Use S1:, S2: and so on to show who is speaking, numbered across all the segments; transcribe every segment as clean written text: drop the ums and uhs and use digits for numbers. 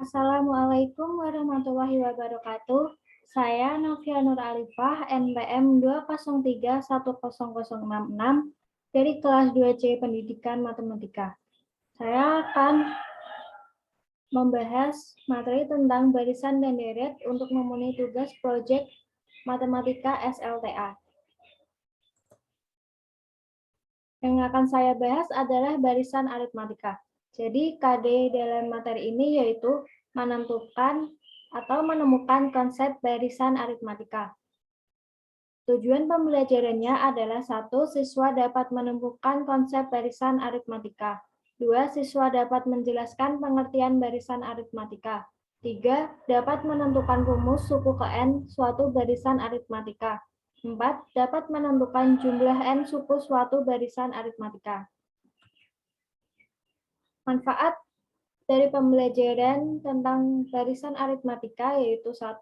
S1: Assalamualaikum warahmatullahi wabarakatuh. Saya Novia Nur Alifah, NPM 203100066 dari kelas 2C Pendidikan Matematika. Saya akan membahas materi tentang barisan dan deret untuk memenuhi tugas proyek Matematika SLTA. Yang akan saya bahas adalah barisan aritmatika. Jadi KD dalam materi ini yaitu menentukan atau menemukan konsep barisan aritmatika. Tujuan pembelajarannya adalah 1. Siswa dapat menemukan konsep barisan aritmatika. 2. Siswa dapat menjelaskan pengertian barisan aritmatika. 3. Dapat menentukan rumus suku ke N suatu barisan aritmatika. 4. Dapat menentukan jumlah N suku suatu barisan aritmatika. Manfaat dari pembelajaran tentang barisan aritmatika yaitu 1.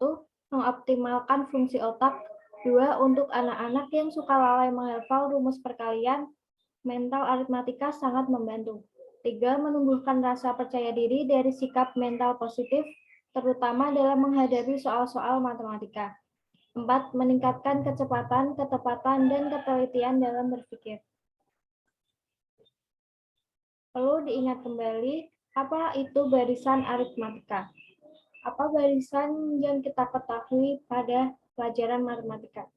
S1: Mengoptimalkan fungsi otak. 2. Untuk anak-anak yang suka lalai menghafal rumus perkalian, mental aritmatika sangat membantu. 3. Menumbuhkan rasa percaya diri dari sikap mental positif, terutama dalam menghadapi soal-soal matematika. 4. Meningkatkan kecepatan, ketepatan, dan ketelitian dalam berpikir. Perlu diingat kembali, apa itu barisan aritmatika? Apa barisan yang kita ketahui pada pelajaran matematika?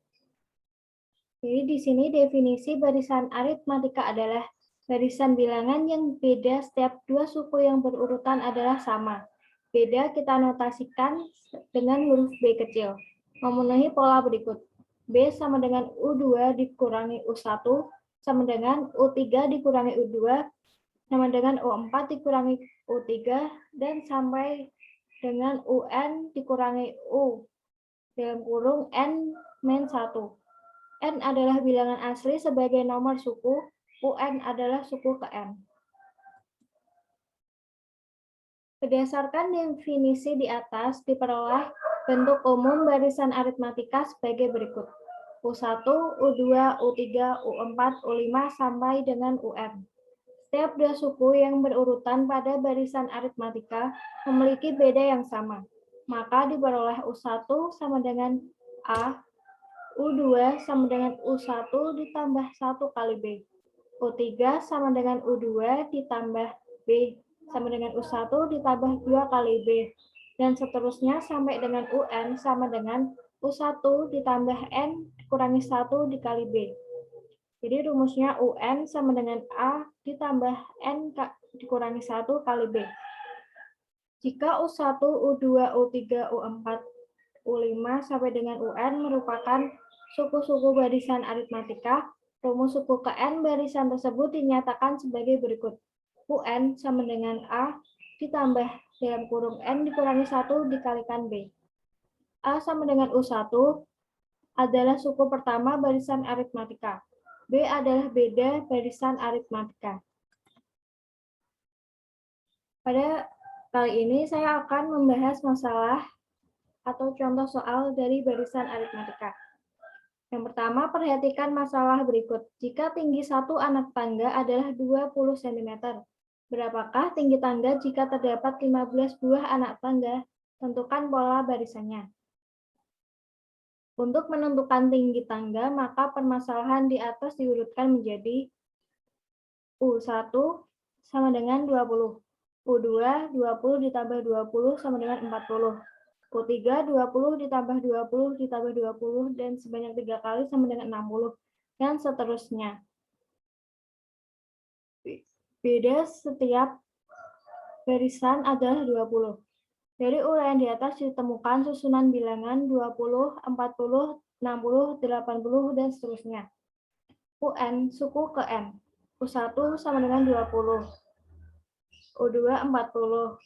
S1: Jadi di sini definisi barisan aritmatika adalah barisan bilangan yang beda setiap dua suku yang berurutan adalah sama. Beda kita notasikan dengan huruf B kecil. Memenuhi pola berikut. B sama dengan U2 dikurangi U1 sama dengan U3 dikurangi U2 sama dengan U4 dikurangi U3 dan sampai dengan UN dikurangi U dalam kurung N-1. N adalah bilangan asli sebagai nomor suku, UN adalah suku ke N. Berdasarkan definisi di atas, diperoleh bentuk umum barisan aritmatika sebagai berikut. U1, U2, U3, U4, U5 sampai dengan UN. Setiap dua suku yang berurutan pada barisan aritmatika memiliki beda yang sama. Maka diperoleh U1 sama dengan A, U2 sama dengan U1 ditambah 1 kali B. U3 sama dengan U2 ditambah B sama dengan U1 ditambah 2 kali B. Dan seterusnya sampai dengan UN sama dengan U1 ditambah N dikurangi 1 dikali B. Jadi rumusnya UN sama dengan A ditambah N dikurangi 1 kali B. Jika U1, U2, U3, U4, U5 sampai dengan UN merupakan suku-suku barisan aritmatika, rumus suku ke N barisan tersebut dinyatakan sebagai berikut. UN sama dengan A ditambah dalam kurung N dikurangi 1 dikalikan B. A sama dengan U1 adalah suku pertama barisan aritmatika. B adalah beda barisan aritmatika. Pada kali ini saya akan membahas masalah atau contoh soal dari barisan aritmatika. Yang pertama, perhatikan masalah berikut. Jika tinggi satu anak tangga adalah 20 cm, berapakah tinggi tangga jika terdapat 15 buah anak tangga? Tentukan pola barisannya. Untuk menentukan tinggi tangga, maka permasalahan di atas diurutkan menjadi U1 sama dengan 20, U2 20 ditambah 20 sama dengan 40, U3 20 ditambah 20 ditambah 20 dan sebanyak 3 kali sama dengan 60, dan seterusnya. Beda setiap barisan adalah 20. Dari uraian di atas ditemukan susunan bilangan 20, 40, 60, 80, dan seterusnya. UN suku ke N. U1 sama dengan 20. U2 40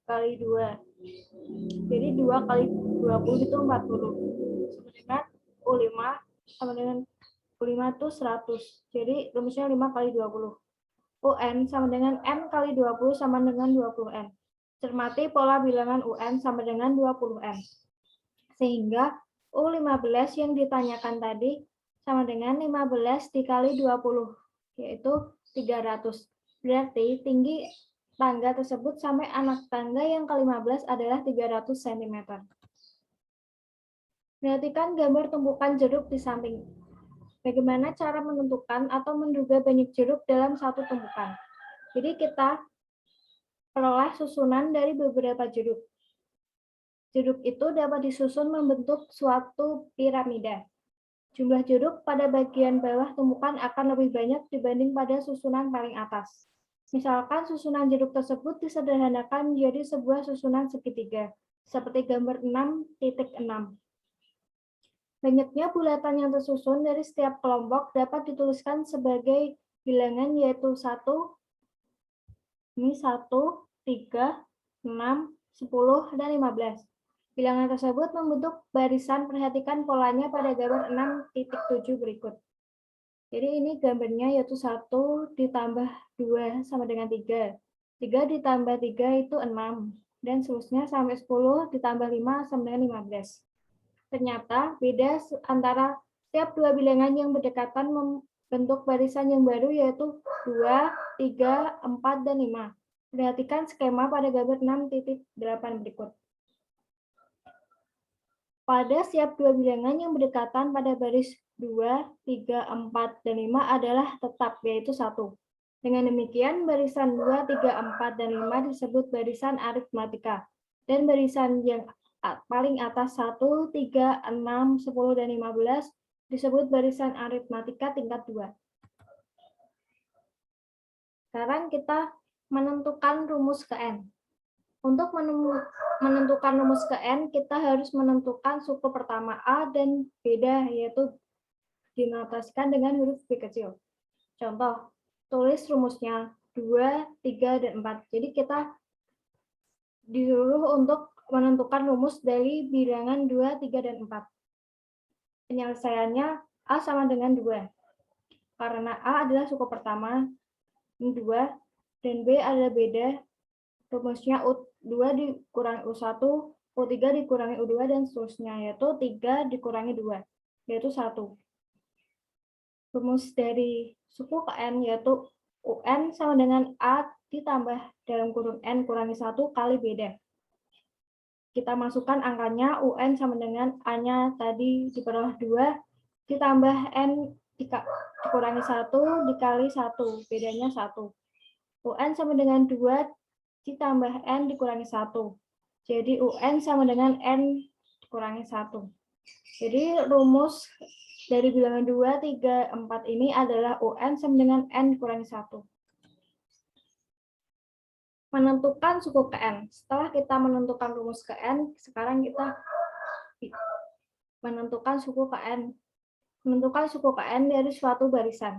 S1: kali 2. Jadi 2 kali 20 itu 40. Sama dengan U5 sama dengan U5 itu 100. Jadi rumusnya 5 kali 20. UN sama dengan N kali 20 sama dengan 20N. Cermati pola bilangan UN sama dengan 20N. Sehingga U15 yang ditanyakan tadi sama dengan 15 dikali 20, yaitu 300. Berarti tinggi tangga tersebut sampai anak tangga yang ke-15 adalah 300 cm. Perhatikan gambar tumpukan jeruk di samping. Bagaimana cara menentukan atau menduga banyak jeruk dalam satu tumpukan? Jadi kita peroleh susunan dari beberapa jeruk. Jeruk itu dapat disusun membentuk suatu piramida. Jumlah jeruk pada bagian bawah tumpukan akan lebih banyak dibanding pada susunan paling atas. Misalkan susunan jeruk tersebut disederhanakan menjadi sebuah susunan segitiga, seperti gambar 6.6. Banyaknya bulatan yang tersusun dari setiap kelompok dapat dituliskan sebagai bilangan, yaitu 1, 3, 6, 10, dan 15. Bilangan tersebut membentuk barisan. Perhatikan polanya pada gambar 6.7 berikut. Jadi ini gambarnya yaitu 1 ditambah 2 sama dengan 3. 3 ditambah 3 itu 6. Dan seterusnya sampai 10 ditambah 5 sama dengan 15. Ternyata beda antara setiap dua bilangan yang berdekatan membentuk barisan yang baru, yaitu 2, 3, 4, dan 5. Perhatikan skema pada gambar 6.8 berikut. Pada setiap dua bilangan yang berdekatan pada baris 2, 3, 4, dan 5 adalah tetap, yaitu 1. Dengan demikian, barisan 2, 3, 4, dan 5 disebut barisan aritmatika. Dan barisan yang paling atas 1, 3, 6, 10, dan 15 disebut barisan aritmatika tingkat 2. Sekarang kita menentukan rumus ke N. Untuk menentukan rumus ke N, kita harus menentukan suku pertama A dan beda, yaitu dinotasikan dengan huruf B kecil. Contoh, tulis rumusnya 2, 3, dan 4. Jadi kita disuruh untuk menentukan rumus dari bilangan 2, 3, dan 4. Penyelesaiannya A sama dengan 2. Karena A adalah suku pertama, 2, dan B adalah beda, rumusnya U2 dikurangi U1, U3 dikurangi U2, dan seterusnya, yaitu 3 dikurangi 2, yaitu 1. Rumus dari suku ke N yaitu UN sama dengan A ditambah dalam kurung N kurangi 1 kali beda. Kita masukkan angkanya, UN sama dengan A-nya tadi diperoleh 2, ditambah N dikurangi 1 dikali 1, bedanya 1. UN sama dengan 2 ditambah N dikurangi 1. Jadi UN sama dengan N dikurangi 1. Jadi rumus dari bilangan 2, 3, 4 ini adalah UN sama dengan N dikurangi 1. Menentukan suku ke N. Setelah kita menentukan rumus ke N, sekarang kita menentukan suku ke N. Menentukan suku ke N dari suatu barisan.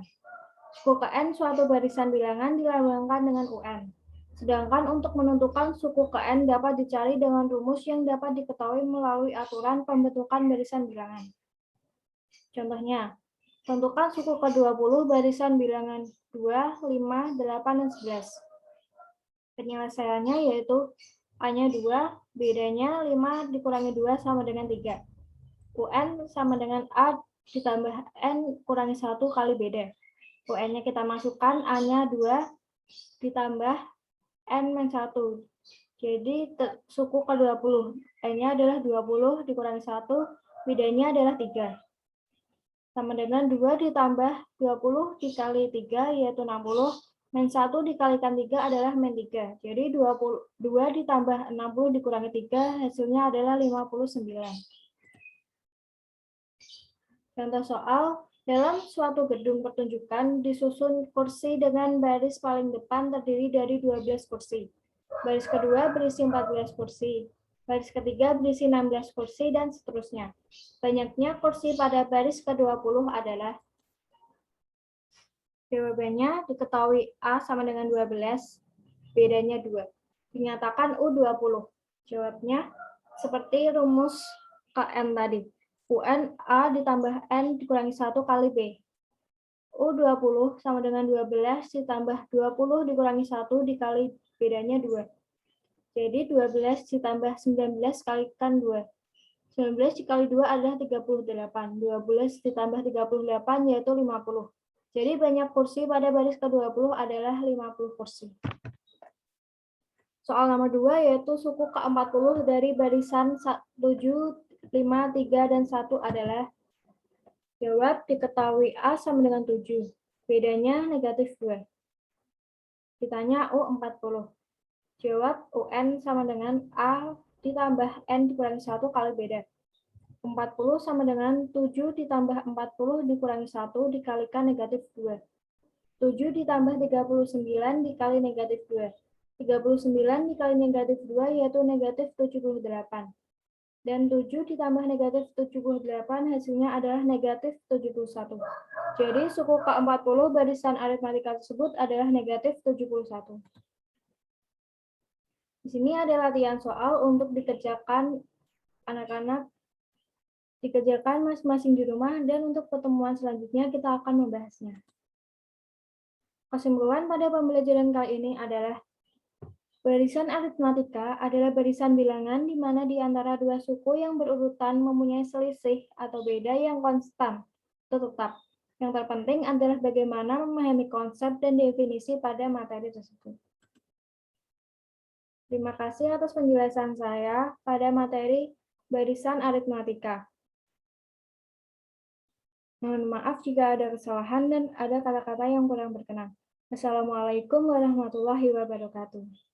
S1: Suku ke N suatu barisan bilangan dilambangkan dengan UN. Sedangkan untuk menentukan suku ke N dapat dicari dengan rumus yang dapat diketahui melalui aturan pembentukan barisan bilangan. Contohnya, tentukan suku ke-20 barisan bilangan 2, 5, 8, dan 11. Penyelesaiannya yaitu A-nya 2, bedanya 5 dikurangi 2 sama dengan 3. UN sama dengan A ditambah N kurangi 1 kali beda. UN-nya kita masukkan, A-nya 2 ditambah N-1. Jadi suku ke-20, N-nya adalah 20 dikurangi 1, bedanya adalah 3. Sama dengan 2 ditambah 20 dikali 3, yaitu 60. Men 1 dikalikan 3 adalah men 3. Jadi 2 ditambah 60 dikurangi 3, hasilnya adalah 59. Contoh soal, dalam suatu gedung pertunjukan disusun kursi dengan baris paling depan terdiri dari 12 kursi. Baris kedua berisi 14 kursi. Baris ketiga berisi 16 kursi, dan seterusnya. Banyaknya kursi pada baris ke-20 adalah, jawabannya diketahui A sama dengan 12, bedanya 2. Dinyatakan U20. Jawabnya seperti rumus KN tadi. UN A ditambah N dikurangi 1 kali B. U20 sama dengan 12 ditambah 20 dikurangi 1 dikali bedanya 2. Jadi 12 ditambah 19 kalikan 2. 19 dikali 2 adalah 38. 12 ditambah 38 yaitu 50. Jadi banyak kursi pada baris ke-20 adalah 50 kursi. Soal nomor 2 yaitu suku ke-40 dari barisan 7, 5, 3, dan 1 adalah. Jawab, diketahui A sama dengan 7. Bedanya negatif 2. Ditanya U40. Jawab, UN sama dengan A ditambah N dikurangi 1 kali beda. 40 sama dengan 7 ditambah 40 dikurangi 1 dikalikan negatif 2. 7 ditambah 39 dikali negatif 2. 39 dikali negatif 2 yaitu negatif 78. Dan 7 ditambah negatif 78 hasilnya adalah negatif 71. Jadi suku ke-40 barisan aritmatika tersebut adalah negatif 71. Di sini ada latihan soal untuk dikerjakan anak-anak, dikerjakan masing-masing di rumah, dan untuk pertemuan selanjutnya kita akan membahasnya. Kesimpulan pada pembelajaran kali ini adalah barisan aritmatika adalah barisan bilangan di mana di antara dua suku yang berurutan mempunyai selisih atau beda yang konstan atau tetap. Yang terpenting adalah bagaimana memahami konsep dan definisi pada materi tersebut. Terima kasih atas penjelasan saya pada materi barisan aritmatika. Mohon maaf jika ada kesalahan dan ada kata-kata yang kurang berkenan. Assalamualaikum warahmatullahi wabarakatuh.